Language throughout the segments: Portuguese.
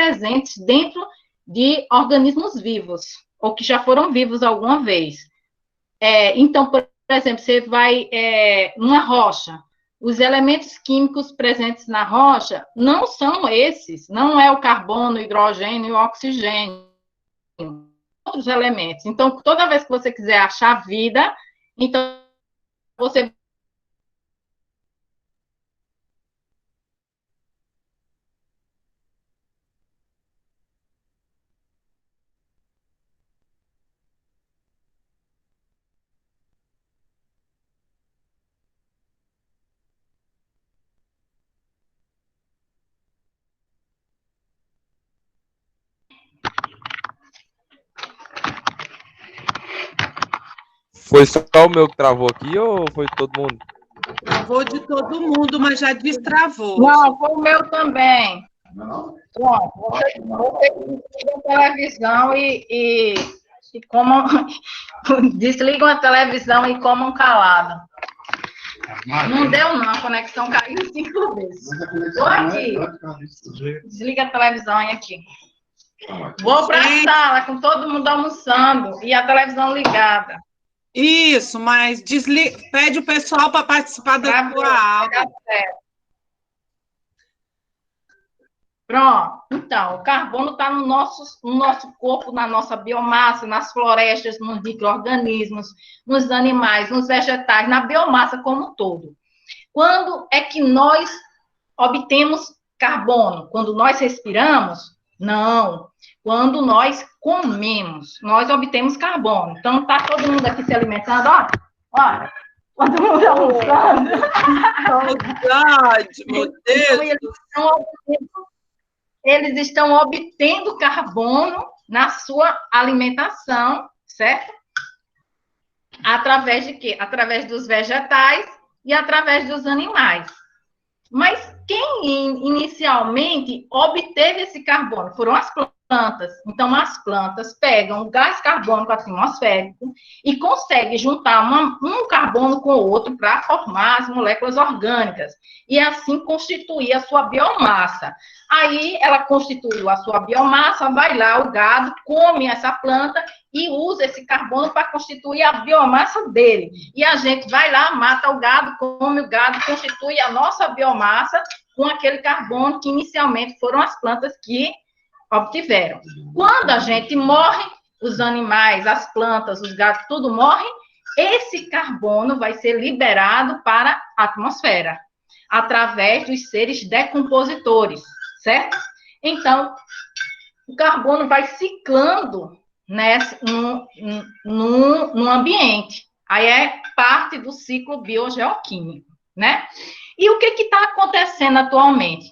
presentes dentro de organismos vivos, ou que já foram vivos alguma vez. Então, por exemplo, você vai numa rocha, os elementos químicos presentes na rocha não são esses, não é o carbono, o hidrogênio e o oxigênio, outros elementos. Então, toda vez que você quiser achar vida, então você Foi só o meu que travou aqui ou foi todo mundo? Travou de todo mundo, mas já destravou. Não, foi o meu também. Pronto, você desliga a televisão e comam. Desligam a televisão e comam calado. Não deu, não. A conexão caiu 5 vezes. Estou aqui. Desliga a televisão e aqui. Vou para a sala com todo mundo almoçando e a televisão ligada. Isso, mas pede o pessoal para participar da tua aula. Pronto. Então, o carbono está no nosso corpo, na nossa biomassa, nas florestas, nos micro-organismos, nos animais, nos vegetais, na biomassa como um todo. Quando é que nós obtemos carbono? Quando nós respiramos? Não. Quando nós comemos, nós obtemos carbono. Então, está todo mundo aqui se alimentando, ó. Olha, todo mundo almoçando. Saudade, meu Deus. Então, eles estão obtendo carbono na sua alimentação, certo? Através de quê? Através dos vegetais e através dos animais. Mas quem inicialmente obteve esse carbono foram as plantas. Então, as plantas pegam o gás carbônico atmosférico e conseguem juntar um carbono com o outro para formar as moléculas orgânicas e assim constituir a sua biomassa. Aí, ela constituiu a sua biomassa, vai lá, o gado come essa planta e usa esse carbono para constituir a biomassa dele. E a gente vai lá, mata o gado, come o gado, constitui a nossa biomassa com aquele carbono que inicialmente foram as plantas que obtiveram. Quando a gente morre, os animais, as plantas, os gados, tudo morre, esse carbono vai ser liberado para a atmosfera, através dos seres decompositores, certo? Então, o carbono vai ciclando num ambiente. Aí é parte do ciclo biogeoquímico, né? E o que está acontecendo atualmente?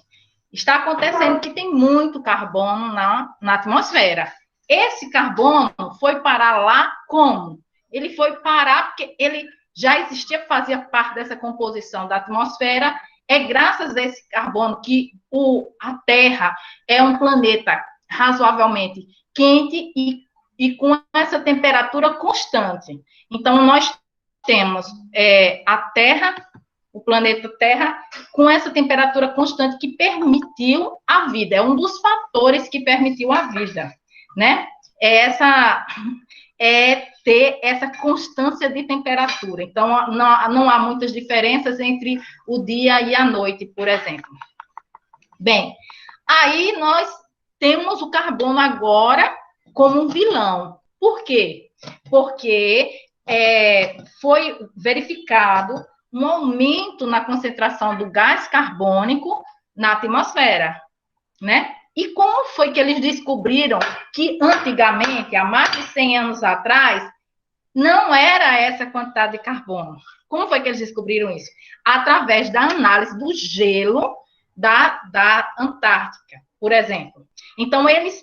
Está acontecendo que tem muito carbono na atmosfera. Esse carbono foi parar lá como? Ele foi parar porque ele já existia, fazia parte dessa composição da atmosfera. É graças a esse carbono que a Terra é um planeta razoavelmente quente e com essa temperatura constante. Então, nós temos a Terra, o planeta Terra, com essa temperatura constante que permitiu a vida. É um dos fatores que permitiu a vida, né? Ter essa constância de temperatura. Então, não há muitas diferenças entre o dia e a noite, por exemplo. Bem, aí nós temos o carbono agora como um vilão. Por quê? Porque foi verificado um aumento na concentração do gás carbônico na atmosfera, né? E como foi que eles descobriram que antigamente, há mais de 100 anos atrás, não era essa quantidade de carbono? Como foi que eles descobriram isso? Através da análise do gelo da Antártica, por exemplo. Então, eles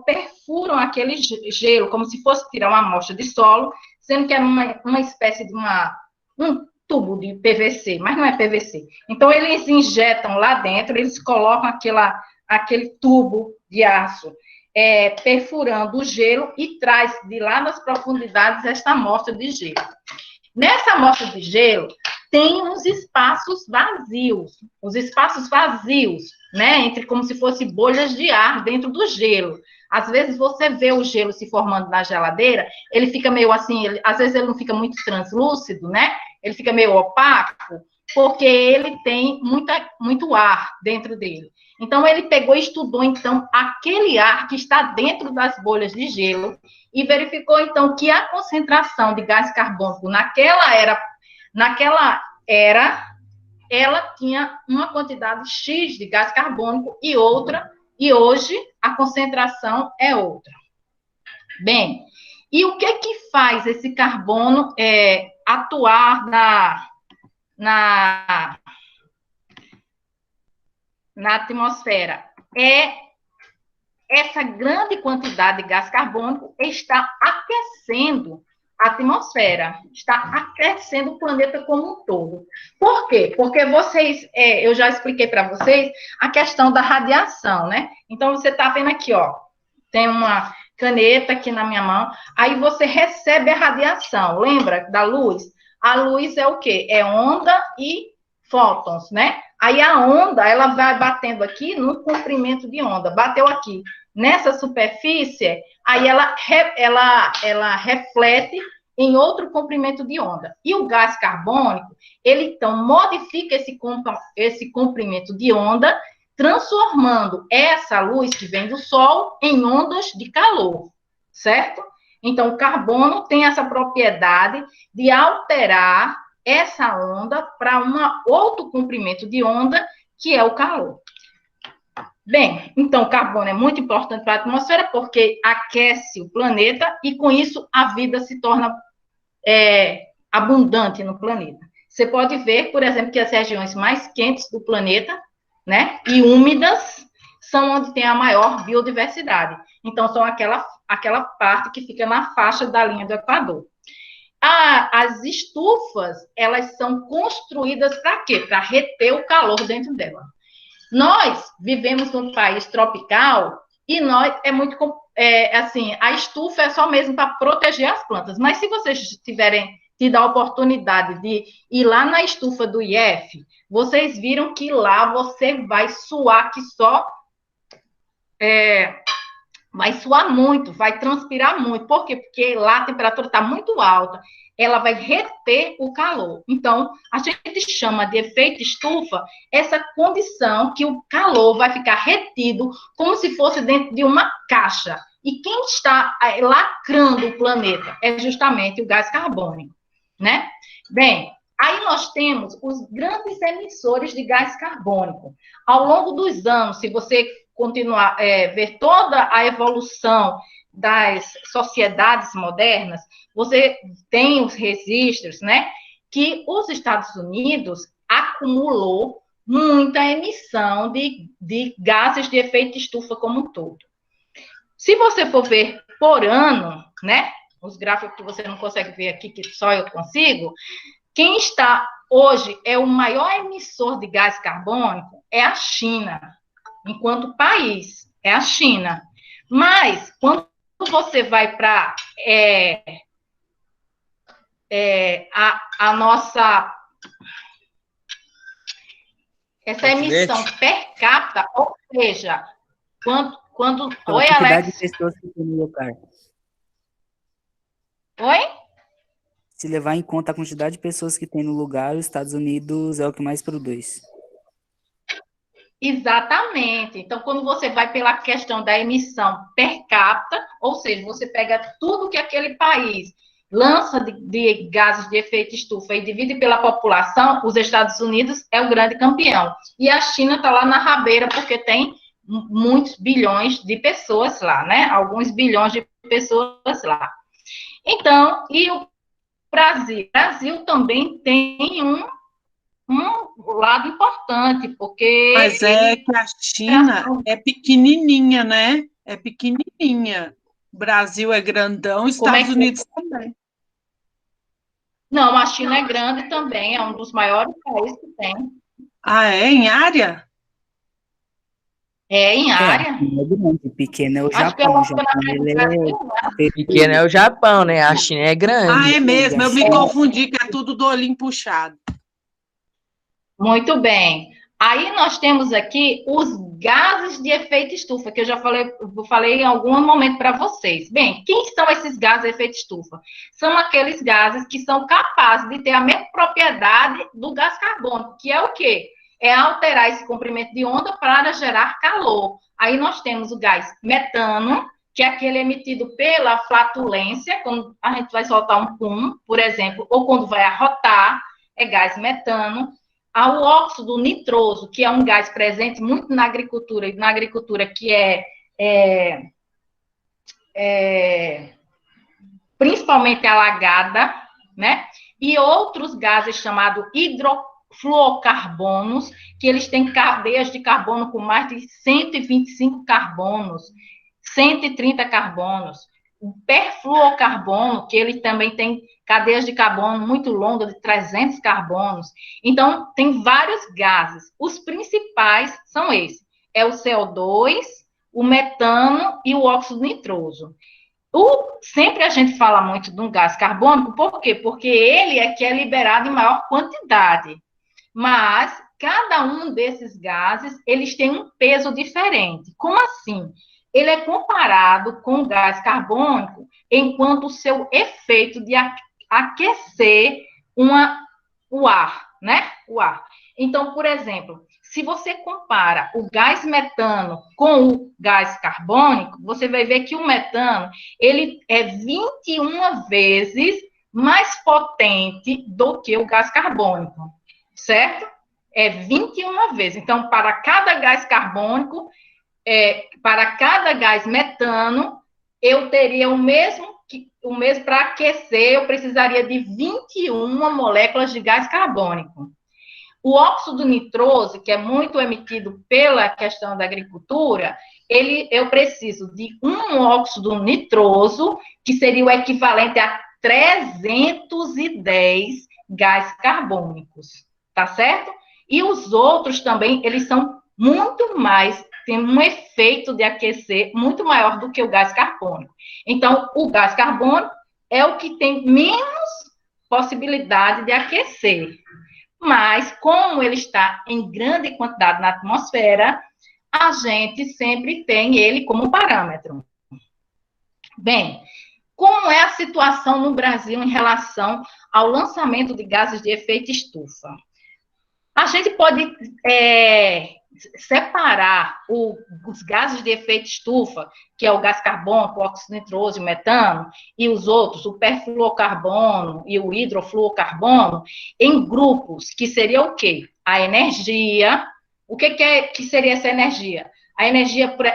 perfuram aquele gelo, como se fosse tirar uma amostra de solo, sendo que era uma espécie de um tubo de PVC, mas não é PVC. Então, eles injetam lá dentro, eles colocam aquele tubo de aço, perfurando o gelo e traz de lá das profundidades esta amostra de gelo. Nessa amostra de gelo, tem uns espaços vazios, né, entre como se fossem bolhas de ar dentro do gelo. Às vezes você vê o gelo se formando na geladeira, ele fica meio assim, às vezes ele não fica muito translúcido, né? Ele fica meio opaco, porque ele tem muito ar dentro dele. Então, ele pegou e estudou, então, aquele ar que está dentro das bolhas de gelo e verificou, então, que a concentração de gás carbônico naquela era, ela tinha uma quantidade X de gás carbônico e hoje a concentração é outra. Bem, e o que faz esse carbono atuar na atmosfera? Essa grande quantidade de gás carbônico está aquecendo a atmosfera, está aquecendo o planeta como um todo. Por quê? Porque eu já expliquei para vocês a questão da radiação, né? Então, você está vendo aqui, ó, tem uma caneta aqui na minha mão, aí você recebe a radiação, lembra da luz? A luz é o quê? É onda e fótons, né? Aí a onda, ela vai batendo aqui no comprimento de onda, bateu aqui nessa superfície, aí ela reflete em outro comprimento de onda. E o gás carbônico, ele então modifica esse comprimento de onda, transformando essa luz que vem do Sol em ondas de calor, certo? Então, o carbono tem essa propriedade de alterar essa onda para outro comprimento de onda, que é o calor. Bem, então, o carbono é muito importante para a atmosfera porque aquece o planeta e, com isso, a vida se torna abundante no planeta. Você pode ver, por exemplo, que as regiões mais quentes do planeta, né, e úmidas, são onde tem a maior biodiversidade. Então, são aquela parte que fica na faixa da linha do Equador. As estufas, elas são construídas para quê? Para reter o calor dentro dela. Nós vivemos num país tropical e a estufa é só mesmo para proteger as plantas. Mas se vocês tiverem tido a oportunidade de ir lá na estufa do IF, vocês viram que lá você vai suar que só... vai suar muito, vai transpirar muito. Por quê? Porque lá a temperatura está muito alta, ela vai reter o calor. Então, a gente chama de efeito estufa essa condição que o calor vai ficar retido como se fosse dentro de uma caixa. E quem está lacrando o planeta é justamente o gás carbônico, né? Bem, aí nós temos os grandes emissores de gás carbônico. Ao longo dos anos, se você continuar ver toda a evolução das sociedades modernas, você tem os registros, né, que os Estados Unidos acumulou muita emissão de gases de efeito estufa como um todo. Se você for ver por ano, né, os gráficos que você não consegue ver aqui, que só eu consigo, quem está hoje é o maior emissor de gás carbônico é a China. Enquanto país, é a China. Mas, quando você vai para a nossa... essa emissão per capita, ou seja, quando oi, Alex? Quantidade de pessoas que tem no lugar. Oi? Se levar em conta a quantidade de pessoas que tem no lugar, os Estados Unidos é o que mais produz. Exatamente. Então, quando você vai pela questão da emissão per capita, ou seja, você pega tudo que aquele país lança de gases de efeito estufa e divide pela população, os Estados Unidos é o grande campeão. E a China está lá na rabeira, porque tem muitos bilhões de pessoas lá, né? Alguns bilhões de pessoas lá. Então, e o Brasil? O Brasil também tem um lado importante, porque... Mas é que a China é pequenininha, né? É pequenininha. O Brasil é grandão, os Estados Unidos também. Não, a China é grande também, é um dos maiores países que tem. Ah, é? Em área? É, em área. É grande, pequeno é o Acho que Japão. o Brasil, Pequeno é o Japão, né? A China é grande. Ah, é mesmo. Eu me confundi, que é tudo do olhinho puxado. Muito bem. Aí nós temos aqui os gases de efeito estufa, que eu falei em algum momento para vocês. Bem, quem são esses gases de efeito estufa? São aqueles gases que são capazes de ter a mesma propriedade do gás carbônico, que é o quê? É alterar esse comprimento de onda para gerar calor. Aí nós temos o gás metano, que é aquele emitido pela flatulência, quando a gente vai soltar um pum, por exemplo, ou quando vai arrotar, é gás metano. Há o óxido nitroso, que é um gás presente muito na agricultura, e na agricultura que principalmente alagada, né? E outros gases chamados hidrofluorocarbonos, que eles têm cadeias de carbono com mais de 125 carbonos, 130 carbonos. O perfluorocarbono, que ele também tem cadeias de carbono muito longas, de 300 carbonos. Então, tem vários gases. Os principais são esses. É o CO2, o metano e o óxido nitroso. Sempre a gente fala muito de um gás carbônico, por quê? Porque ele é que é liberado em maior quantidade. Mas, cada um desses gases, eles têm um peso diferente. Como assim? Ele é comparado com o gás carbônico enquanto o seu efeito de aquecer o ar, né? O ar. Então, por exemplo, se você compara o gás metano com o gás carbônico, você vai ver que o metano, ele é 21 vezes mais potente do que o gás carbônico, certo? É 21 vezes. Então, para cada gás carbônico, para cada gás metano, eu teria o mesmo para aquecer, eu precisaria de 21 moléculas de gás carbônico. O óxido nitroso, que é muito emitido pela questão da agricultura, eu preciso de um óxido nitroso, que seria o equivalente a 310 gás carbônicos, tá certo? E os outros também, eles são muito mais, tem um efeito de aquecer muito maior do que o gás carbônico. Então, o gás carbônico é o que tem menos possibilidade de aquecer. Mas, como ele está em grande quantidade na atmosfera, a gente sempre tem ele como parâmetro. Bem, como é a situação no Brasil em relação ao lançamento de gases de efeito estufa? A gente pode separar os gases de efeito estufa, que é o gás carbônico, o óxido nitroso e o metano, e os outros, o perfluorocarbono e o hidrofluorocarbono, em grupos, que seria o quê? A energia. O que seria essa energia?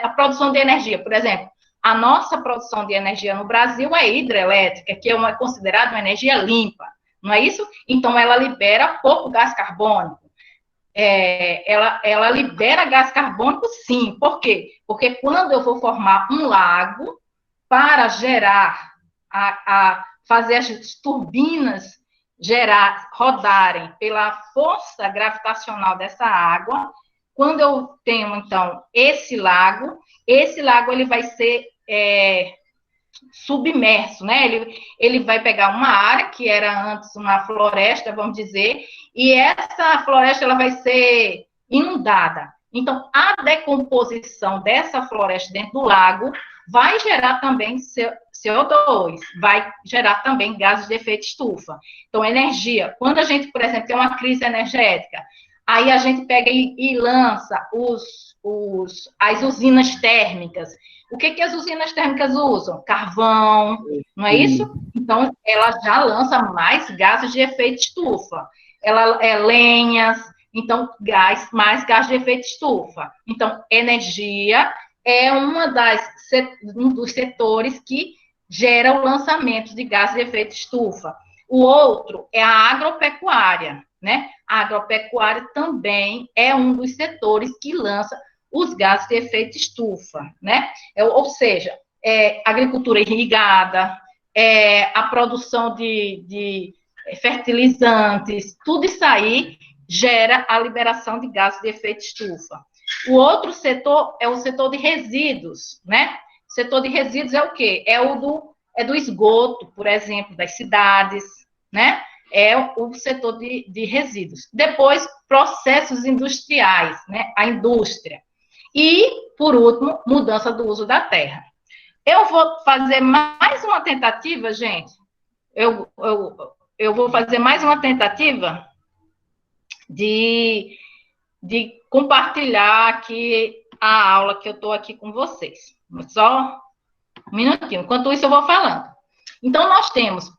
A produção de energia, por exemplo. A nossa produção de energia no Brasil é hidrelétrica, que é considerada uma energia limpa, não é isso? Então, ela libera pouco gás carbônico. Ela libera gás carbônico, sim. Por quê? Porque quando eu vou formar um lago para gerar, fazer as turbinas rodarem pela força gravitacional dessa água, quando eu tenho, então, esse lago ele vai ser submerso, né? Ele vai pegar uma área que era antes uma floresta, vamos dizer, e essa floresta ela vai ser inundada. Então, a decomposição dessa floresta dentro do lago vai gerar também CO2, vai gerar também gases de efeito estufa. Então, energia. Quando a gente, por exemplo, tem uma crise energética, aí a gente pega e lança as usinas térmicas. O que as usinas térmicas usam? Carvão, não é isso? Então, ela já lança mais gases de efeito estufa. Lenhas, então, mais gás de efeito estufa. Então, energia é um dos setores que gera o lançamento de gases de efeito estufa. O outro é a agropecuária, né? A agropecuária também é um dos setores que lança os gases de efeito estufa, né? Ou seja, agricultura irrigada, a produção de fertilizantes, tudo isso aí gera a liberação de gases de efeito estufa. O outro setor é o setor de resíduos, né? O setor de resíduos é o quê? É do esgoto, por exemplo, das cidades, né? é o setor de resíduos. Depois, processos industriais, né? A indústria. E, por último, mudança do uso da terra. Eu vou fazer mais uma tentativa, gente. Eu vou fazer mais uma tentativa de compartilhar aqui a aula que eu estou aqui com vocês. Só um minutinho. Enquanto isso, eu vou falando. Então, nós temos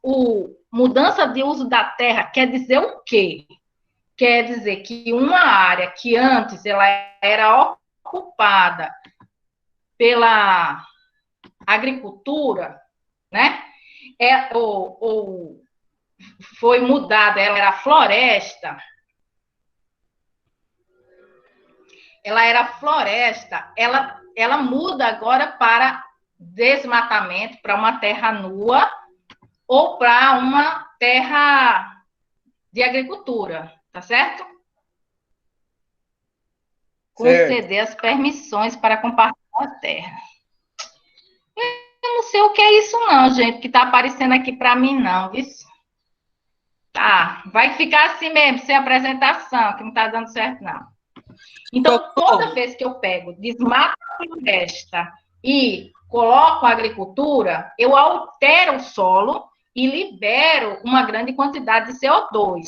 mudança de uso da terra, quer dizer o quê? Quer dizer que uma área que antes ela era ocupada pela agricultura, né? Ou foi mudada, ela era floresta. Ela era floresta, ela muda agora para desmatamento, para uma terra nua ou para uma terra de agricultura, tá certo? Conceder as permissões para compartilhar a terra. Eu não sei o que é isso não, gente, que está aparecendo aqui para mim não, viu? Tá, vai ficar assim mesmo, sem apresentação, que não está dando certo não. Então, toda vez que eu pego, desmato a floresta e coloco a agricultura, eu altero o solo e libero uma grande quantidade de CO2.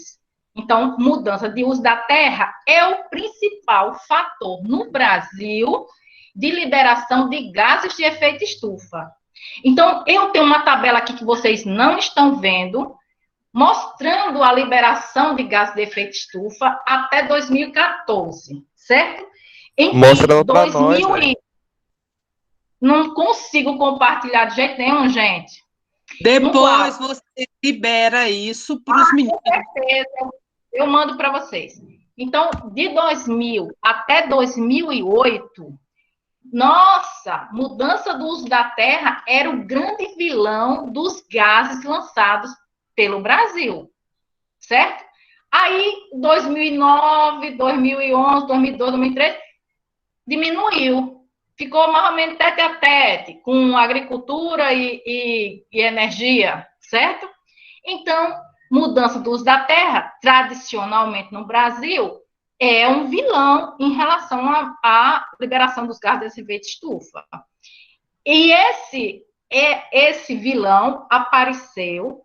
Então, mudança de uso da terra é o principal fator no Brasil de liberação de gases de efeito estufa. Então, eu tenho uma tabela aqui que vocês não estão vendo, mostrando a liberação de gases de efeito estufa até 2014, certo? Mostra para nós. Não consigo compartilhar de jeito nenhum, gente. Depois você libera isso para os meninos. Com certeza, eu mando para vocês. Então, de 2000 até 2008, nossa, mudança do uso da terra era o grande vilão dos gases lançados pelo Brasil, certo? Aí, 2009, 2011, 2012, 2013, diminuiu. Ficou mais ou menos tete a tete com agricultura e energia, certo? Então, mudança do uso da terra, tradicionalmente no Brasil, é um vilão em relação à liberação dos gases de efeito estufa. E esse vilão apareceu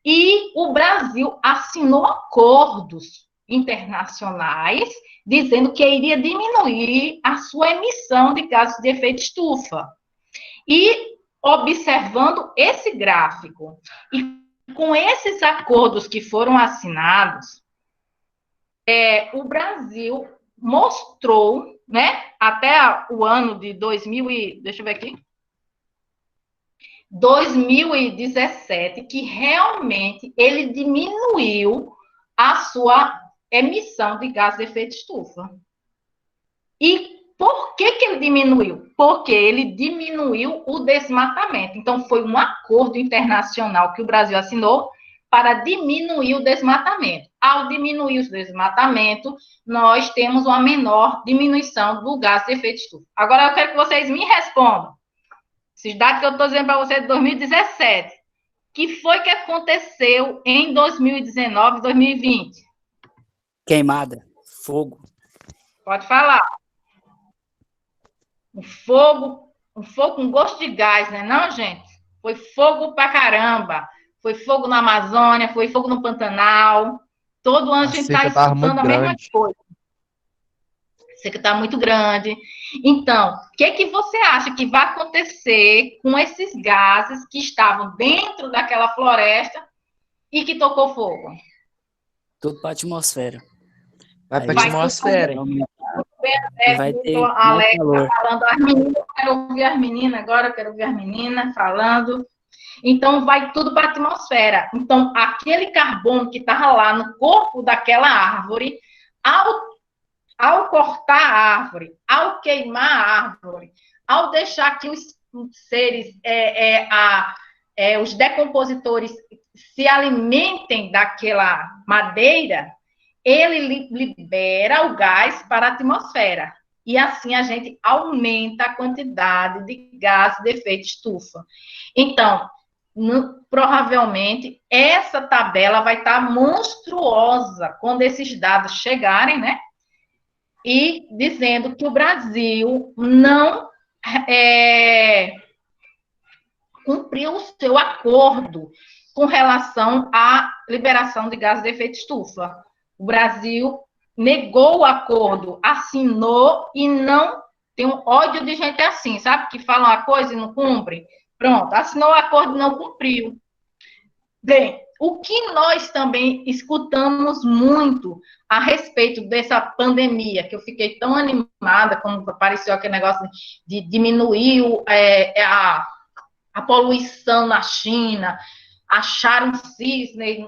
e o Brasil assinou acordos internacionais dizendo que iria diminuir a sua emissão de gases de efeito estufa. E observando esse gráfico e com esses acordos que foram assinados, o Brasil mostrou, né, até o ano de 2017, que realmente ele diminuiu a sua emissão de gás de efeito estufa. E por que ele diminuiu? Porque ele diminuiu o desmatamento. Então, foi um acordo internacional que o Brasil assinou para diminuir o desmatamento. Ao diminuir o desmatamento, nós temos uma menor diminuição do gás de efeito estufa. Agora, eu quero que vocês me respondam. Esses dados que eu estou dizendo para vocês de 2017. O que foi que aconteceu em 2019 e 2020? Queimada, fogo. Pode falar. Um fogo com gosto de gás, né, não, gente? Foi fogo pra caramba. Foi fogo na Amazônia, foi fogo no Pantanal. Todo ano a gente está escutando a mesma coisa. Seca está muito grande. Então, o que você acha que vai acontecer com esses gases que estavam dentro daquela floresta e que tocou fogo? Tudo para a atmosfera. Vai para a atmosfera. Vai ter mais calor. Falando as meninas, eu quero ouvir as meninas agora, eu quero ouvir as meninas falando. Então, vai tudo para a atmosfera. Então, aquele carbono que estava lá no corpo daquela árvore, ao cortar a árvore, ao queimar a árvore, ao deixar que os seres, os decompositores se alimentem daquela madeira, ele libera o gás para a atmosfera. E assim a gente aumenta a quantidade de gás de efeito estufa. Então, provavelmente essa tabela vai estar monstruosa quando esses dados chegarem, né? E dizendo que o Brasil não cumpriu o seu acordo com relação à liberação de gases de efeito estufa. O Brasil negou o acordo, assinou e não tem um ódio de gente assim, sabe? Que fala uma coisa e não cumpre. Pronto, assinou o acordo e não cumpriu. Bem, o que nós também escutamos muito a respeito dessa pandemia, que eu fiquei tão animada quando apareceu aquele negócio de diminuir a poluição na China, acharam cisne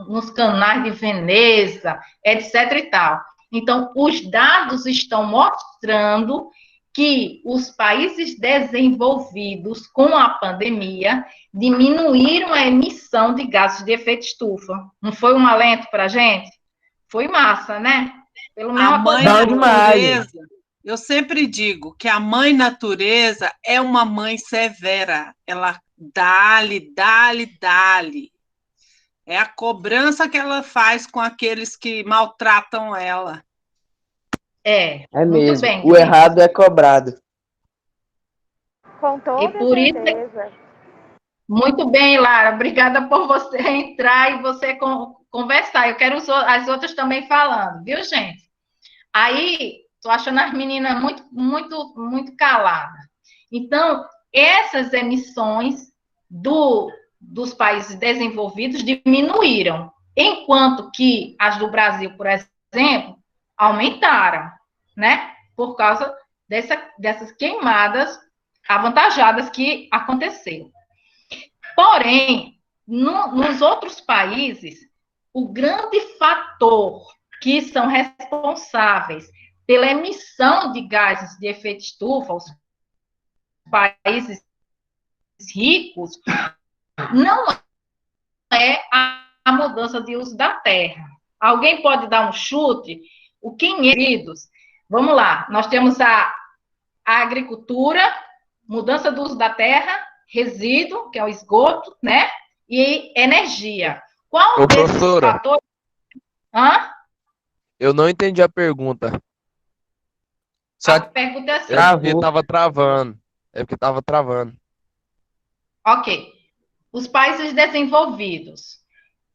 nos canais de Veneza, etc. e tal. Então, os dados estão mostrando que os países desenvolvidos com a pandemia diminuíram a emissão de gases de efeito estufa. Não foi um alento para a gente? Foi massa, né? Pelo menos a mãe natureza, eu sempre digo que a mãe natureza é uma mãe severa. Ela dá-lhe. É a cobrança que ela faz com aqueles que maltratam ela. É mesmo. Bem, o errado é cobrado. Com toda certeza. Muito bem, Lara. Obrigada por você entrar e você conversar. Eu quero as outras também falando, viu, gente? Aí, tô achando as meninas muito caladas. Então, essas emissões dos países desenvolvidos diminuíram, enquanto que as do Brasil, por exemplo, aumentaram, né? Por causa dessas queimadas avantajadas que aconteceram. Porém, nos outros países, o grande fator que são responsáveis pela emissão de gases de efeito estufa, os países ricos, não é a mudança de uso da terra. Alguém pode dar um chute? O que é? Vamos lá, nós temos a agricultura, mudança do uso da terra, resíduo, que é o esgoto, né? E energia. Qual desses fatores? Hã? Eu não entendi a pergunta. A pergunta é assim. É porque estava travando. Ok. Os países desenvolvidos,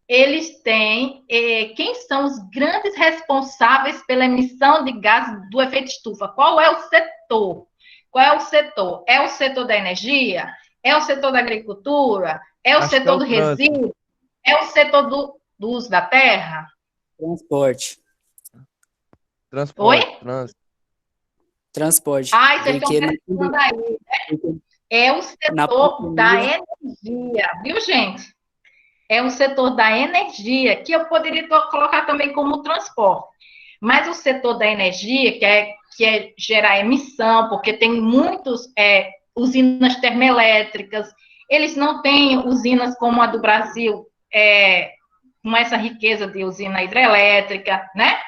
eles têm... quem são os grandes responsáveis pela emissão de gases do efeito estufa? Qual é o setor? Qual é o setor? É o setor da energia? É o setor da agricultura? É o setor do resíduo? É o setor do uso da terra? Transporte. Oi? Transporte. Ah, vocês estão pensando aí, né? É o setor da energia, viu, gente? É o setor da energia, que eu poderia colocar também como transporte. Mas o setor da energia, que é gerar emissão, porque tem muitos usinas termoelétricas, eles não têm usinas como a do Brasil, com essa riqueza de usina hidrelétrica, né?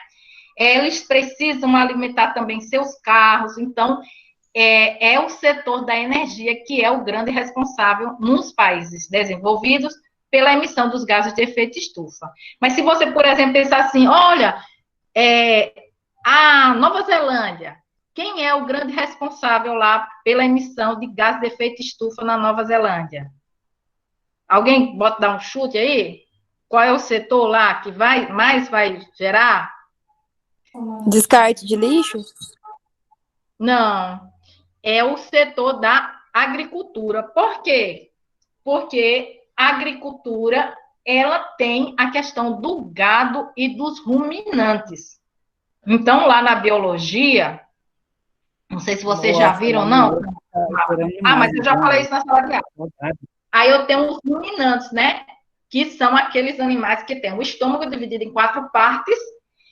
Eles precisam alimentar também seus carros, então é o setor da energia que é o grande responsável nos países desenvolvidos pela emissão dos gases de efeito estufa. Mas se você, por exemplo, pensar assim, olha, a Nova Zelândia, quem é o grande responsável lá pela emissão de gases de efeito estufa na Nova Zelândia? Alguém bota dar um chute aí? Qual é o setor lá que mais vai gerar? Descarte de lixo? Não, é o setor da agricultura. Por quê? Porque a agricultura, ela tem a questão do gado e dos ruminantes. Então, lá na biologia, não sei se vocês já viram ou não. Mas eu já falei isso na sala de aula. Aí eu tenho os ruminantes, né? Que são aqueles animais que têm o estômago dividido em 4 partes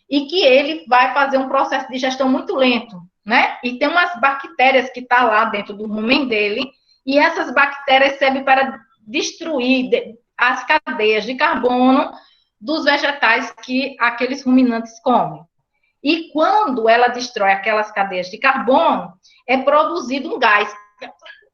e que ele vai fazer um processo de digestão muito lento, né? E tem umas bactérias que estão lá dentro do rumen dele, e essas bactérias servem para destruir as cadeias de carbono dos vegetais que aqueles ruminantes comem. E quando ela destrói aquelas cadeias de carbono, é produzido um gás,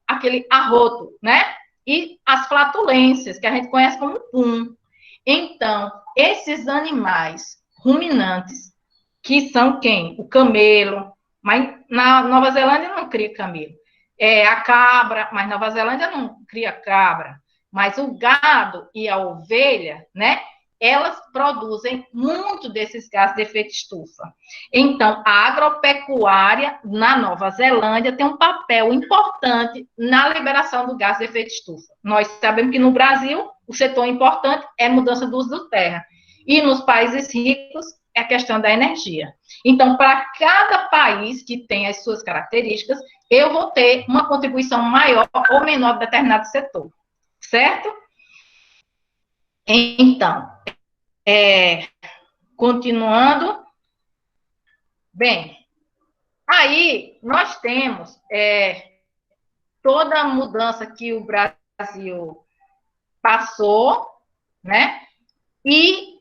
aquele arroto, né? e as flatulências, que a gente conhece como pum. Então, esses animais ruminantes, que são quem? O camelo, mas na Nova Zelândia não cria camelo. A cabra, mas Nova Zelândia não cria cabra. Mas o gado e a ovelha, né? Elas produzem muito desses gases de efeito estufa. Então, a agropecuária na Nova Zelândia tem um papel importante na liberação do gás de efeito estufa. Nós sabemos que no Brasil, o setor importante é a mudança do uso da terra. E nos países ricos, é a questão da energia. Então, para cada país que tem as suas características, eu vou ter uma contribuição maior ou menor de determinado setor. Certo? Então, continuando. Bem, aí nós temos toda a mudança que o Brasil passou, né? E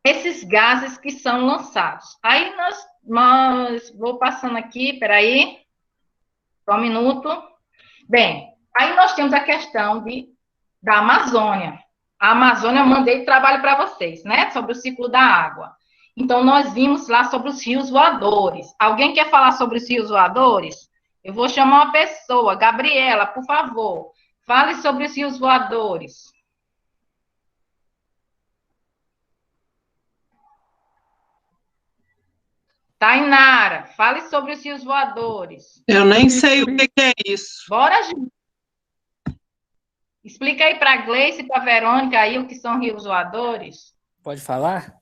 esses gases que são lançados. Aí vou passando aqui, peraí, só um minuto. Bem, aí nós temos a questão da Amazônia. A Amazônia, eu mandei trabalho para vocês, né? Sobre o ciclo da água. Então, nós vimos lá sobre os rios voadores. Alguém quer falar sobre os rios voadores? Eu vou chamar uma pessoa. Gabriela, por favor, fale sobre os rios voadores. Tainara, fale sobre os rios voadores. Eu nem sei o que é isso. Bora, gente. Explica aí para a Gleice e para a Verônica aí o que são rios voadores. Pode falar?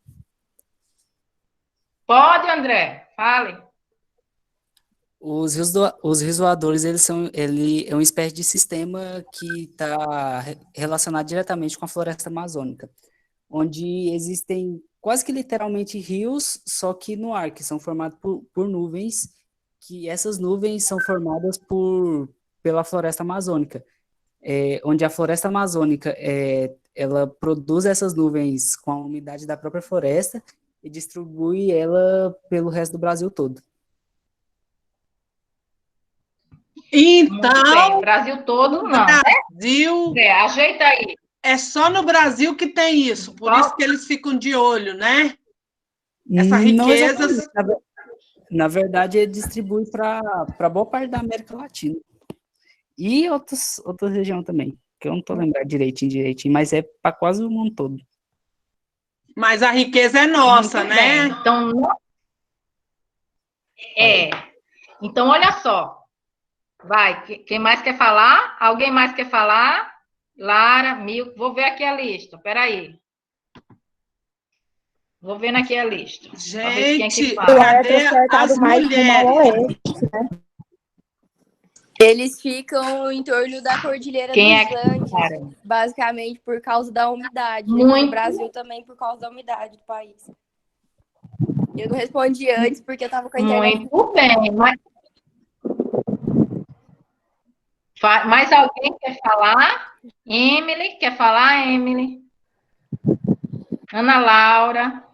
Pode, André, fale. Os rios voadores, ele é uma espécie de sistema que está relacionado diretamente com a floresta amazônica, onde existem quase que literalmente rios, só que no ar, que são formados por nuvens, que essas nuvens são formadas pela floresta amazônica. Onde a floresta amazônica ela produz essas nuvens com a umidade da própria floresta e distribui ela pelo resto do Brasil todo. Então, o Brasil todo não. Brasil, ajeita aí. É só no Brasil que tem isso, por isso que eles ficam de olho, né? Essa riqueza. Na verdade, ele distribui para boa parte da América Latina. E outras regiões também, que eu não estou lembrando direitinho, mas é para quase o mundo todo. Mas a riqueza é nossa, muito né? Bem. Então, olha só. Vai, quem mais quer falar? Alguém mais quer falar? Lara, Milton, vou ver aqui a lista, peraí. Vou vendo aqui a lista. Gente, cadê as mulheres? Eles ficam em torno da Cordilheira dos Andes, basicamente por causa da umidade. No Brasil também por causa da umidade do país. Eu não respondi antes porque eu estava com a internet. Muito bem, mais alguém quer falar? Emily, quer falar, Emily? Ana Laura?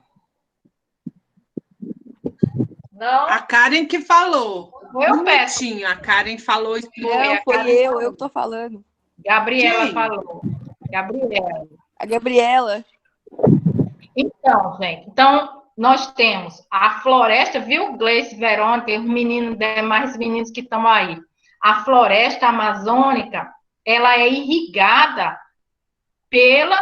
Não? A Karen que falou. Eu peço. A Karen falou. Não, foi eu que estou falando. Gabriela falou. A Gabriela. Então, gente, nós temos a floresta, viu, Gleice, Verônica, os meninos, demais meninos que estão aí. A floresta amazônica, ela é irrigada pelo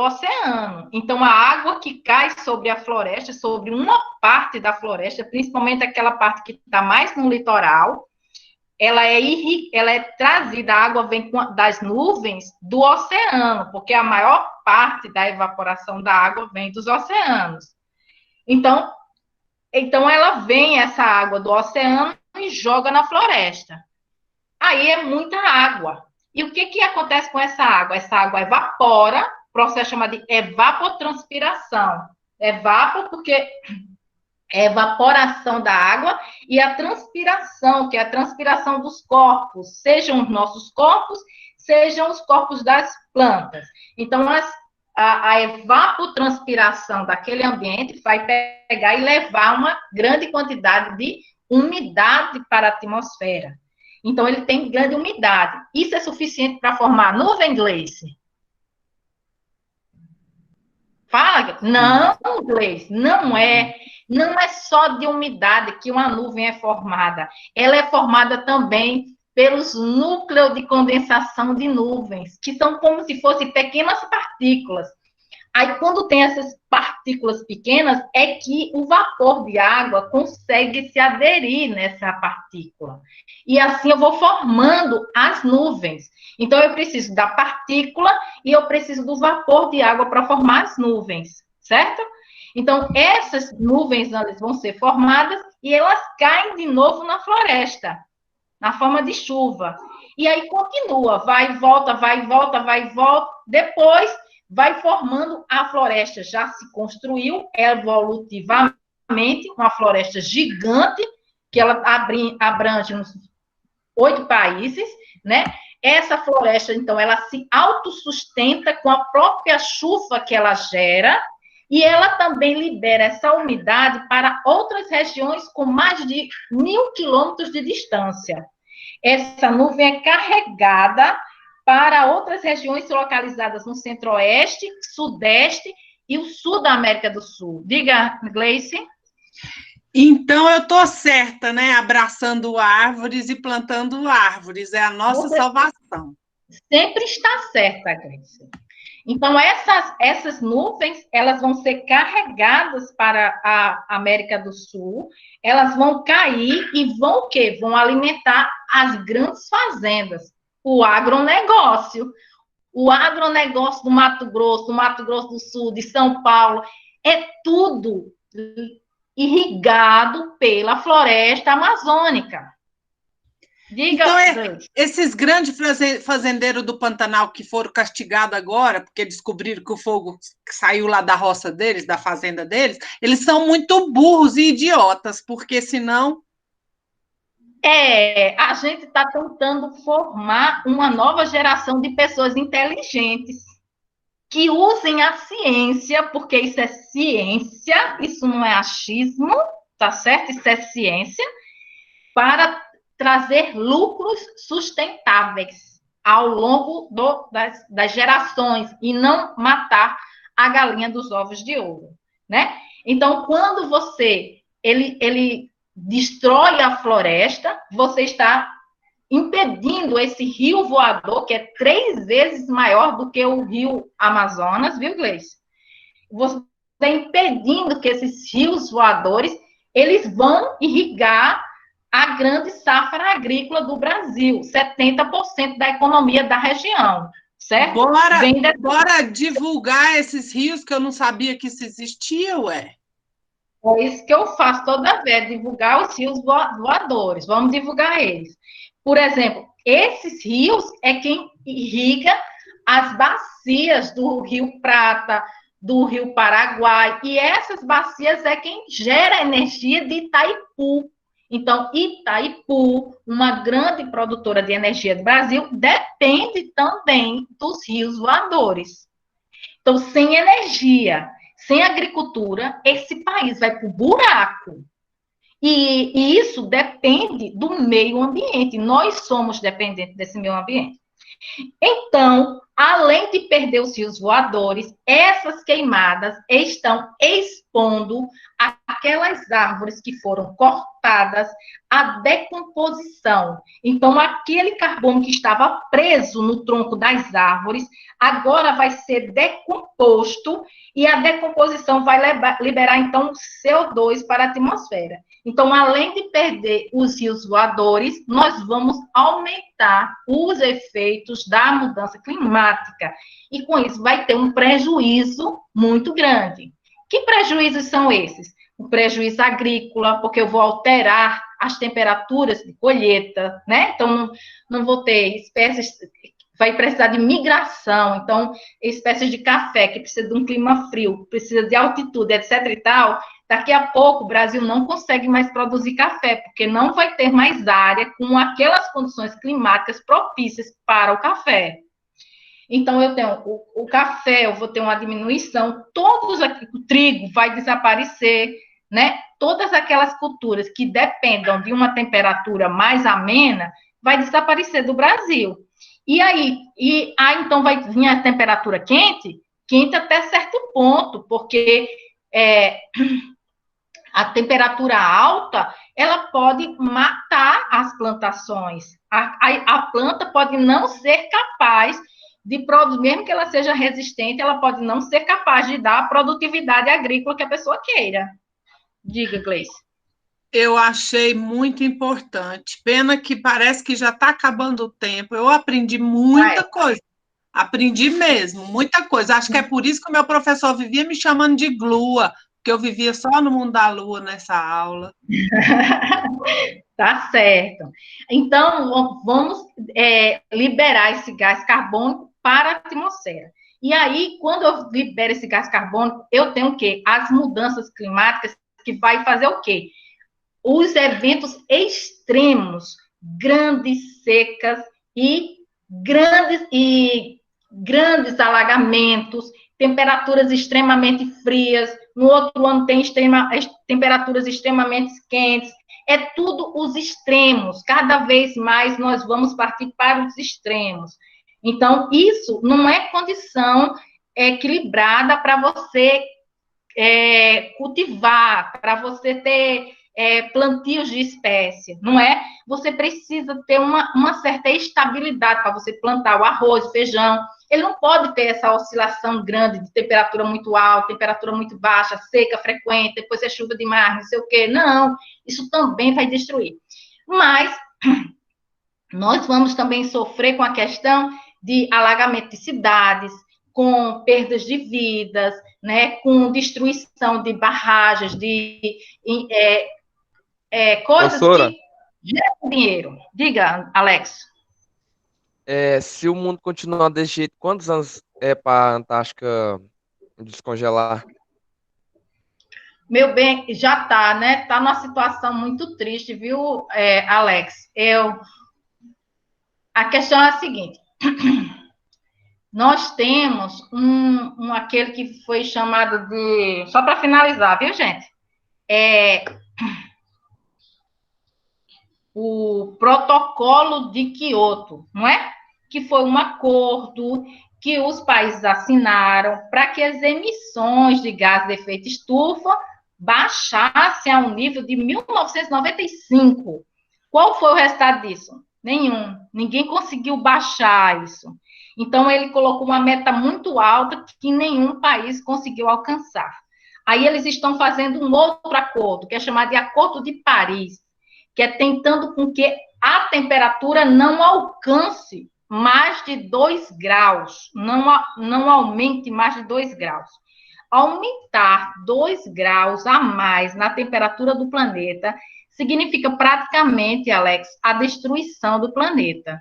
oceano. Então, a água que cai sobre a floresta, sobre uma parte da floresta, principalmente aquela parte que está mais no litoral, ela é trazida, a água vem das nuvens do oceano, porque a maior parte da evaporação da água vem dos oceanos. Então ela vem, essa água do oceano, e joga na floresta. Aí é muita água. E o que acontece com essa água? Essa água evapora, processo chamado de evapotranspiração. Evapora porque é evaporação da água e a transpiração, que é a transpiração dos corpos, sejam os nossos corpos, sejam os corpos das plantas. Então, a evapotranspiração daquele ambiente vai pegar e levar uma grande quantidade de umidade para a atmosfera. Então, ele tem grande umidade. Isso é suficiente para formar nuvem, Gleice? Fala, não, Gleice, não é. Não é só de umidade que uma nuvem é formada. Ela é formada também pelos núcleos de condensação de nuvens, que são como se fossem pequenas partículas. Aí, quando tem essas partículas pequenas, é que o vapor de água consegue se aderir nessa partícula. E assim eu vou formando as nuvens. Então, eu preciso da partícula e eu preciso do vapor de água para formar as nuvens, certo? Então, essas nuvens elas vão ser formadas e elas caem de novo na floresta, na forma de chuva. E aí continua, vai e volta, vai e volta, vai e volta. Depois vai formando a floresta, já se construiu evolutivamente, uma floresta gigante, que ela abrange uns 8 países, né? Essa floresta, então, ela se autossustenta com a própria chuva que ela gera, e ela também libera essa umidade para outras regiões com mais de 1.000 quilômetros de distância. Essa nuvem é carregada para outras regiões localizadas no centro-oeste, sudeste e o sul da América do Sul. Diga, Gleice. Então, eu estou certa, né? Abraçando árvores e plantando árvores. É a nossa salvação. Sempre está certa, Gleice. Então, essas nuvens, elas vão ser carregadas para a América do Sul, elas vão cair e vão o quê? Vão alimentar as grandes fazendas, o agronegócio do Mato Grosso do Sul, de São Paulo, é tudo irrigado pela floresta amazônica. Diga, então, esses grandes fazendeiros do Pantanal que foram castigados agora, porque descobriram que o fogo saiu lá da roça deles, da fazenda deles, eles são muito burros e idiotas, porque senão... A gente está tentando formar uma nova geração de pessoas inteligentes, que usem a ciência, porque isso é ciência, isso não é achismo, tá certo? Isso é ciência, para trazer lucros sustentáveis ao longo das gerações e não matar a galinha dos ovos de ouro, né? Então, quando ele destrói a floresta, você está impedindo esse rio voador, que é 3 vezes maior do que o rio Amazonas, viu, Gleice? Você está impedindo que esses rios voadores, eles vão irrigar a grande safra agrícola do Brasil, 70% da economia da região, certo? Bora divulgar esses rios, que eu não sabia que isso existia, ué. É isso que eu faço toda vez, divulgar os rios voadores, vamos divulgar eles. Por exemplo, esses rios é quem irriga as bacias do Rio Prata, do Rio Paraguai, e essas bacias é quem gera a energia de Itaipu. Então, Itaipu, uma grande produtora de energia do Brasil, depende também dos rios voadores. Então, sem energia, sem agricultura, esse país vai para o buraco. E isso depende do meio ambiente. Nós somos dependentes desse meio ambiente. Então, além de perder os rios voadores, essas queimadas estão expondo aquelas árvores que foram cortadas à decomposição. Então, aquele carbono que estava preso no tronco das árvores, agora vai ser decomposto e a decomposição vai liberar, então, CO2 para a atmosfera. Então, além de perder os rios voadores, nós vamos aumentar os efeitos da mudança climática. E, com isso, vai ter um prejuízo muito grande. Que prejuízos são esses? O prejuízo agrícola, porque eu vou alterar as temperaturas de colheita, né? Então, não vou ter espécies... Vai precisar de migração, então, espécies de café, que precisa de um clima frio, precisa de altitude, etc. e tal... Daqui a pouco, o Brasil não consegue mais produzir café, porque não vai ter mais área com aquelas condições climáticas propícias para o café. Então, eu tenho o café, eu vou ter uma diminuição, o trigo vai desaparecer, né? Todas aquelas culturas que dependam de uma temperatura mais amena, vai desaparecer do Brasil. E aí então vai vir a temperatura quente até certo ponto, porque a temperatura alta, ela pode matar as plantações. A planta pode não ser capaz de produzir, mesmo que ela seja resistente, ela pode não ser capaz de dar a produtividade agrícola que a pessoa queira. Diga, Gleice. Eu achei muito importante. Pena que parece que já está acabando o tempo. Eu aprendi muita coisa. Aprendi mesmo, muita coisa. Acho que é por isso que o meu professor vivia me chamando de glua, porque eu vivia só no mundo da lua nessa aula. Tá certo. Então, vamos liberar esse gás carbônico para a atmosfera. E aí, quando eu libero esse gás carbônico, eu tenho o quê? As mudanças climáticas que vai fazer o quê? Os eventos extremos, grandes secas e grandes alagamentos, temperaturas extremamente frias, no outro ano tem temperaturas extremamente quentes, é tudo os extremos, cada vez mais nós vamos partir para os extremos. Então, isso não é condição equilibrada para você cultivar, para você ter plantios de espécie, não é? Você precisa ter uma certa estabilidade para você plantar o arroz, o feijão. Ele não pode ter essa oscilação grande de temperatura muito alta, temperatura muito baixa, seca, frequente, depois é chuva demais, não sei o quê. Não, isso também vai destruir. Mas nós vamos também sofrer com a questão de alagamento de cidades, com perdas de vidas, né, com destruição de barragens, de coisas que geram dinheiro. Diga, Alex. Se o mundo continuar desse jeito, quantos anos é para a Antártica descongelar? Meu bem, já está, né? Está numa situação muito triste, viu, Alex? A questão é a seguinte. Nós temos aquele que foi chamado de... Só para finalizar, viu, gente? O Protocolo de Quioto, não é? Que foi um acordo que os países assinaram para que as emissões de gás de efeito estufa baixassem ao nível de 1995. Qual foi o resultado disso? Nenhum. Ninguém conseguiu baixar isso. Então, ele colocou uma meta muito alta que nenhum país conseguiu alcançar. Aí, eles estão fazendo um outro acordo, que é chamado de Acordo de Paris, que é tentando com que a temperatura não alcance mais de 2 graus, não aumente mais de 2 graus. Aumentar 2 graus a mais na temperatura do planeta significa praticamente, Alex, a destruição do planeta,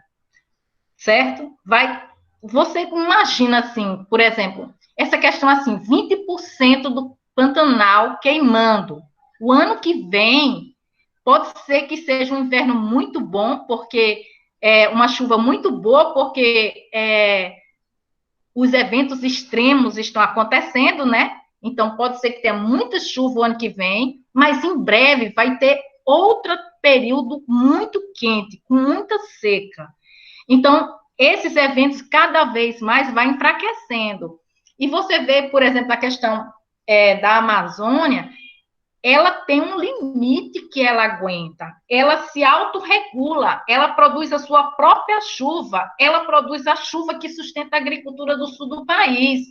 certo? Você imagina assim, por exemplo, essa questão assim, 20% do Pantanal queimando. O ano que vem, pode ser que seja um inverno muito bom, porque uma chuva muito boa, porque os eventos extremos estão acontecendo, né? Então, pode ser que tenha muita chuva o ano que vem, mas em breve vai ter outro período muito quente, com muita seca. Então, esses eventos cada vez mais vai enfraquecendo. E você vê, por exemplo, a questão da Amazônia, ela tem um limite que ela aguenta, ela se autorregula, ela produz a sua própria chuva, ela produz a chuva que sustenta a agricultura do sul do país.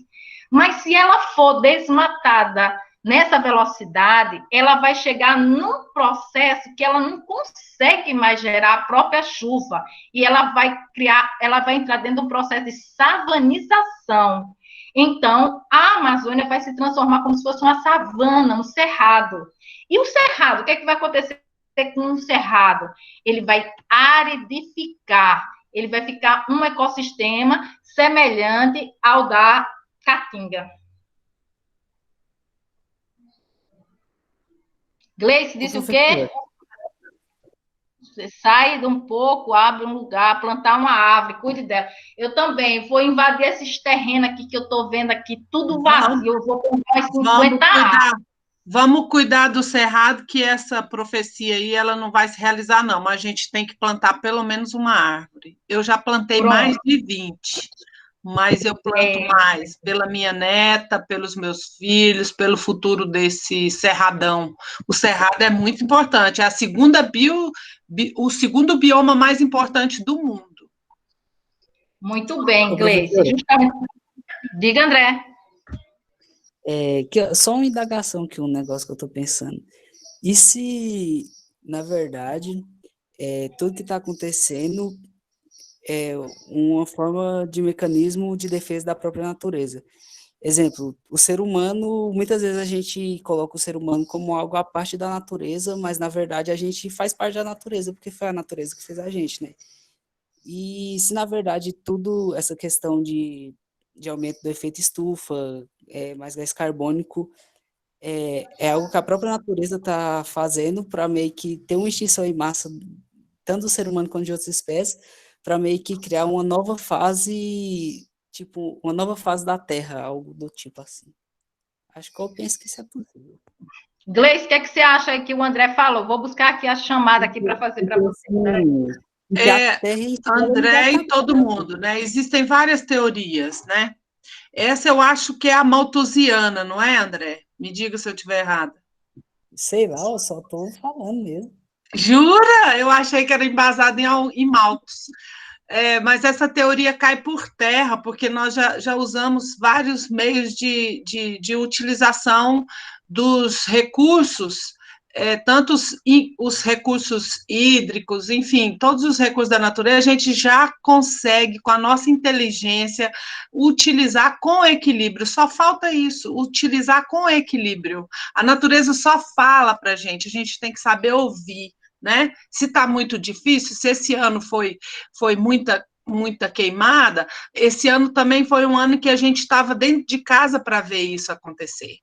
Mas se ela for desmatada nessa velocidade, ela vai chegar num processo que ela não consegue mais gerar a própria chuva, e ela vai entrar dentro de um processo de savanização. Então, a Amazônia vai se transformar como se fosse uma savana, um cerrado. E o cerrado, o que é que vai acontecer com um cerrado? Ele vai aridificar, ele vai ficar um ecossistema semelhante ao da Caatinga. Gleice disse o quê? Você sai de um pouco, abre um lugar, plantar uma árvore, cuide dela. Eu também vou invadir esses terrenos aqui que eu estou vendo aqui, tudo vazio. Eu vou comprar 50 árvores. Vamos cuidar do cerrado, que essa profecia aí ela não vai se realizar, não, mas a gente tem que plantar pelo menos uma árvore. Eu já plantei mais de 20, mas eu planto mais pela minha neta, pelos meus filhos, pelo futuro desse cerradão. O cerrado é muito importante, é o segundo bioma mais importante do mundo. Muito bem, Gleice. Diga, André. Só uma indagação que um negócio que eu estou pensando. E se, na verdade, tudo que está acontecendo é uma forma de mecanismo de defesa da própria natureza? Exemplo, o ser humano, muitas vezes a gente coloca o ser humano como algo à parte da natureza, mas na verdade a gente faz parte da natureza, porque foi a natureza que fez a gente, né? E se na verdade tudo essa questão de aumento do efeito estufa, mais gás carbônico, é algo que a própria natureza está fazendo para meio que ter uma extinção em massa, tanto do ser humano quanto de outras espécies, para meio que criar uma nova fase, tipo, uma nova fase da Terra, algo do tipo assim. Acho que eu penso que isso é possível. Gleice, o que você acha aí que o André falou? Vou buscar aqui a chamada aqui para fazer para você. André e todo mundo, né? Existem várias teorias, né? Essa eu acho que é a malthusiana, não é, André? Me diga se eu estiver errada. Sei lá, eu só estou falando mesmo. Jura? Eu achei que era embasada em Malthus. Mas essa teoria cai por terra, porque nós já usamos vários meios de utilização dos recursos, tanto os recursos hídricos, enfim, todos os recursos da natureza, a gente já consegue, com a nossa inteligência, utilizar com equilíbrio. Só falta isso, utilizar com equilíbrio. A natureza só fala para a gente tem que saber ouvir. Né? Se está muito difícil, se esse ano foi muita queimada, esse ano também foi um ano que a gente estava dentro de casa para ver isso acontecer.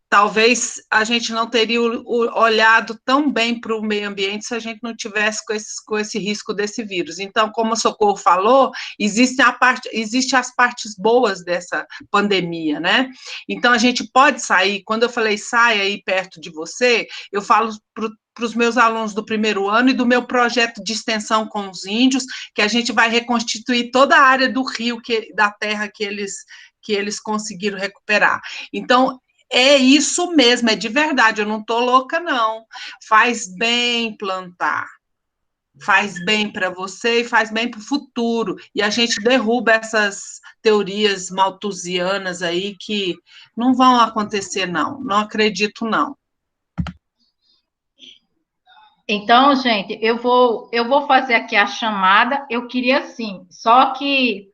Talvez a gente não teria olhado tão bem para o meio ambiente se a gente não tivesse com esse risco desse vírus. Então, como a Socorro falou, existem as partes boas dessa pandemia, né? Então, a gente pode sair. Quando eu falei saia aí perto de você, eu falo para os meus alunos do primeiro ano e do meu projeto de extensão com os índios, que a gente vai reconstituir toda a área do rio, da terra que eles conseguiram recuperar. Então, é isso mesmo, é de verdade, eu não estou louca, não. Faz bem plantar, faz bem para você e faz bem para o futuro. E a gente derruba essas teorias malthusianas aí que não vão acontecer, não. Não acredito, não. Então, gente, eu vou fazer aqui a chamada. Eu queria, sim, só que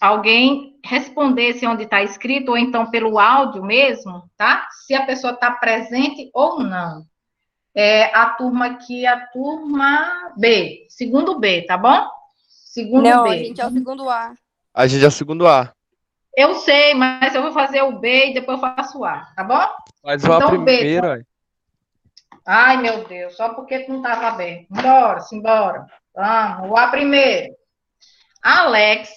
alguém respondesse onde está escrito, ou então pelo áudio mesmo, tá? Se a pessoa está presente ou não. A turma aqui, a turma B, segundo B, tá bom? Segundo não, B. A gente é o segundo A. A gente é o segundo A. Eu sei, mas eu vou fazer o B e depois eu faço o A, tá bom? Faz então, o primeiro. B. Ai, meu Deus, só porque tu não estava bem. Simbora. Vamos, o A primeiro. Alex,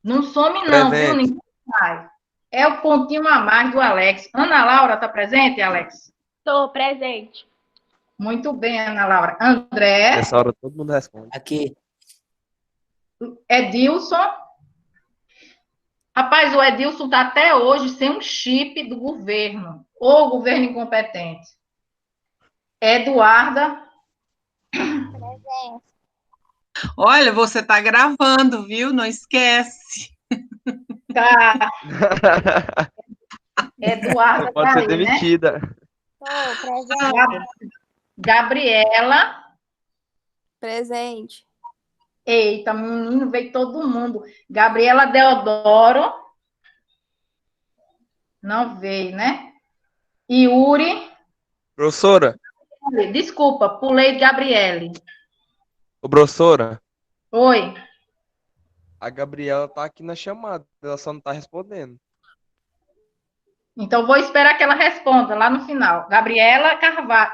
não some não, viu? Ninguém sai. É o pontinho a mais do Alex. Ana Laura, tá presente, Alex? Estou presente. Muito bem, Ana Laura. André? Nessa hora todo mundo responde. Aqui. Edilson? Rapaz, o Edilson tá até hoje sem um chip do governo. Ou governo incompetente. Eduarda? Presente. Olha, você está gravando, viu? Não esquece. Tá. Eduarda pode ser demitida. Né? Presente. Gabriela? Presente. Eita, menino, veio todo mundo. Gabriela Deodoro? Não veio, né? Yuri? Professora? Desculpa, pulei Gabriele. Ô, professora? Oi. A Gabriela tá aqui na chamada, ela só não tá respondendo. Então, vou esperar que ela responda lá no final. Gabriela Carvalho,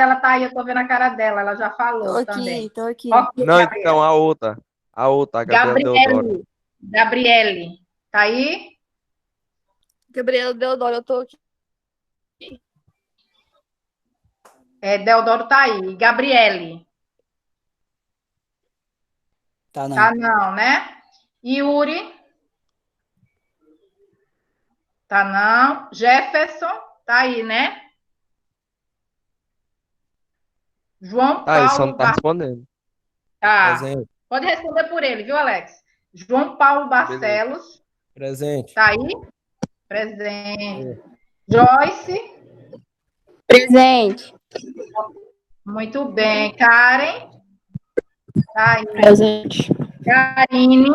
ela tá aí, eu tô vendo a cara dela, ela já falou também. Tô aqui. Okay, não, Gabriela. Então, a outra, a Gabriela Deodoro. Gabriele, tá aí? Gabriela Deodoro, eu tô aqui. Deodoro tá aí. Gabriele. Tá não. Tá não, né? Yuri. Tá não. Jefferson. Tá aí, né? João Tá, ele só não Paulo tá respondendo. Tá. Presente. Pode responder por ele, viu, Alex? João Paulo Barcelos. Presente. Tá aí? Presente. Joyce. Presente. Muito bem. Karen. Tá aí. Presente. Karine.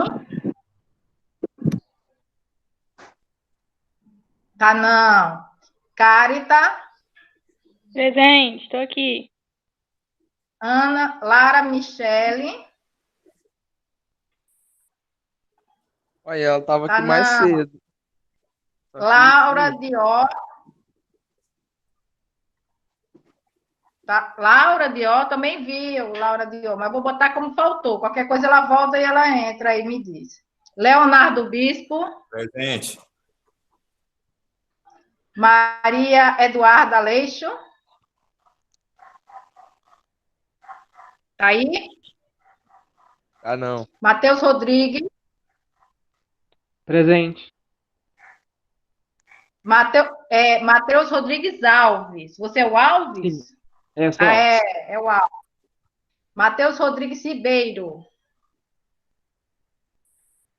Tá não. Carita. Presente, estou aqui. Ana, Lara Michele. Olha, ela tava Tá aqui mais não. cedo. Laura Dior. Tá? Laura Dior, também viu, Laura Dior, mas vou botar como faltou. Qualquer coisa ela volta e ela entra aí me diz. Leonardo Bispo. Presente. Maria Eduarda Aleixo. Tá aí? Ah, não. Matheus Rodrigues. Presente. Matheus Rodrigues Alves. Você é o Alves? Sim. Eu sou. É o Alves. Matheus Rodrigues Ribeiro.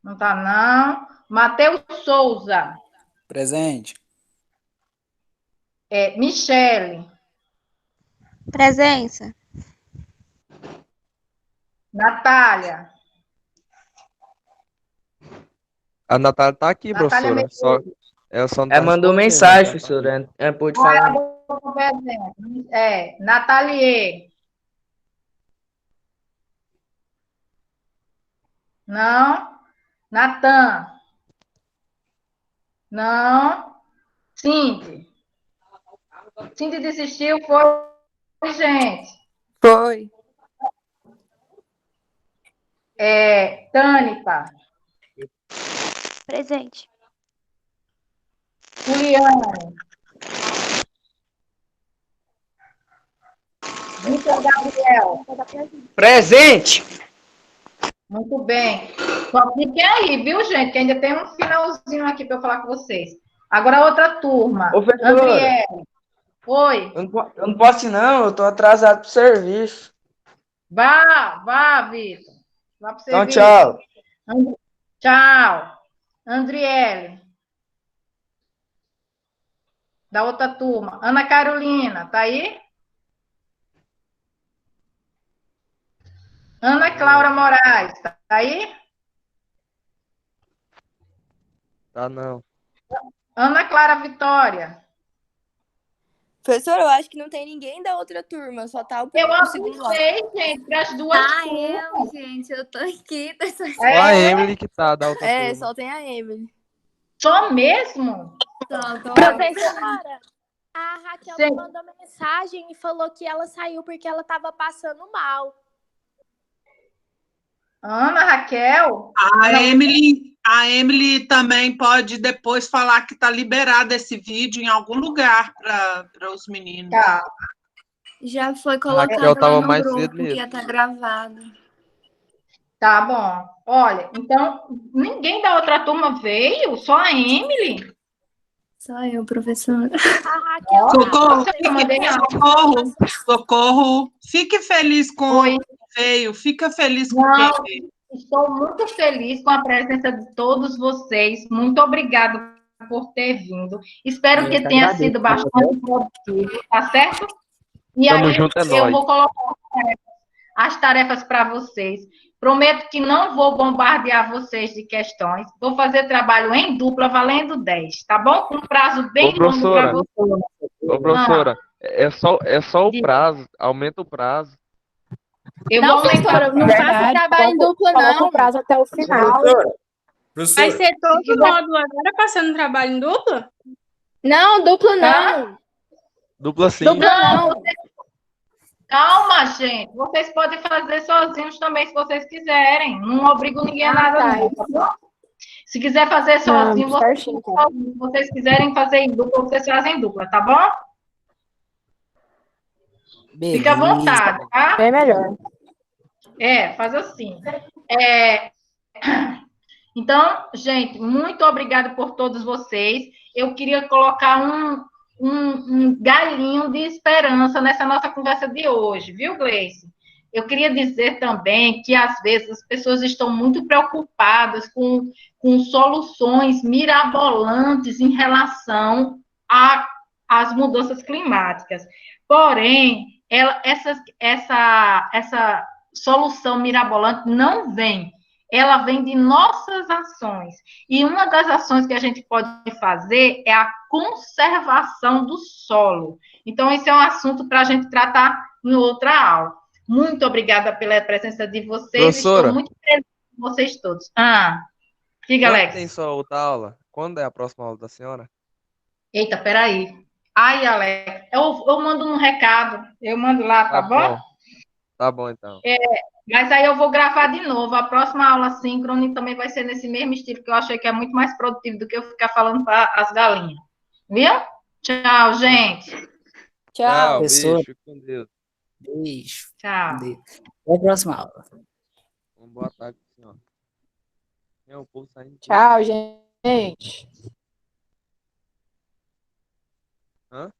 Não tá, não. Matheus Souza. Presente. Michele. Presença. Natália. A Natália tá aqui, Natália professora. Ela só não tá mandou respondendo, mensagem, né? professora. Ela pôde falar. Nathalie. Não. Natan. Não. Cindy. Cindy desistiu, foi, gente. Foi. Tânica. Presente. Juliane. Vitor Gabriel. Presente! Muito bem. Só fiquem aí, viu, gente? Que ainda tem um finalzinho aqui para eu falar com vocês. Agora outra turma. Andriele. Oi. Eu não posso ir, não. Eu tô atrasado pro serviço. Vá, Vitor. Vá pro Então, serviço. tchau. Tchau. Andriele. Da outra turma. Ana Carolina, tá aí? Ana Cláudia Moraes, tá aí? Tá, não. Ana Clara Vitória. Professor, eu acho que não tem ninguém da outra turma, só tá o segundo lá. Eu avisei, gente, para as duas turmas. Gente, eu tô aqui. Só a Emily que tá da outra turma. Só tem a Emily. Só mesmo? Professora, a Raquel me mandou mensagem e falou que ela saiu porque ela estava passando mal. Ana Raquel? A Emily também pode depois falar que está liberado esse vídeo em algum lugar para os meninos. Tá. Já foi colocado Raquel tava no mais grupo cedo mesmo. que ia tá gravado. Tá bom. Olha, então, ninguém da outra turma veio? Só a Emily? Só eu, professora. A Raquel. Socorro. Fique feliz com quem veio. Fica feliz com quem veio. Estou muito feliz com a presença de todos vocês. Muito obrigada por ter vindo. Espero que tenha sido bastante produtivo, tá certo? E Tamo aí, junto, é eu nóis. vou colocar as tarefas para vocês. Prometo que não vou bombardear vocês de questões. Vou fazer trabalho em dupla, valendo 10, tá bom? Com um prazo bem longo para vocês. Ô, professora, é só o prazo. Aumenta o prazo. Eu Não, vou aumentar. professora, não faça trabalho em dupla, não. o prazo até o final. Vai ser todo módulo agora passando trabalho em dupla? Não, dupla não. Dupla sim. Dupla não. Calma, gente. Vocês podem fazer sozinhos também, se vocês quiserem. Não obrigo ninguém a nada, não. Tá bom? Se quiser fazer sozinho, certinho, se vocês quiserem fazer em dupla, vocês fazem em dupla, tá bom? Beleza. Fica à vontade, tá? Bem melhor. Faz assim. Então, gente, muito obrigada por todos vocês. Eu queria colocar um galinho de esperança nessa nossa conversa de hoje, viu, Gleice? Eu queria dizer também que, às vezes, as pessoas estão muito preocupadas com soluções mirabolantes em relação às mudanças climáticas. Porém, essa solução mirabolante não vem. Ela vem de nossas ações. E uma das ações que a gente pode fazer é a conservação do solo. Então, esse é um assunto para a gente tratar em outra aula. Muito obrigada pela presença de vocês. Professora, estou muito feliz com vocês todos. Diga, quando Alex. tem sua outra aula? Quando é a próxima aula da senhora? Eita, peraí. Ai, Alex, eu mando um recado. Eu mando lá, tá bom? Tá bom, então. Mas aí eu vou gravar de novo. A próxima aula síncrone também vai ser nesse mesmo estilo, que eu achei que é muito mais produtivo do que eu ficar falando para as galinhas. Viu? Tchau, gente. Tchau, Professor. beijo, fique com Deus. Beijo. Tchau. Até a próxima aula. Uma boa tarde, senhora. O povo saindo. Tchau, gente. Hã?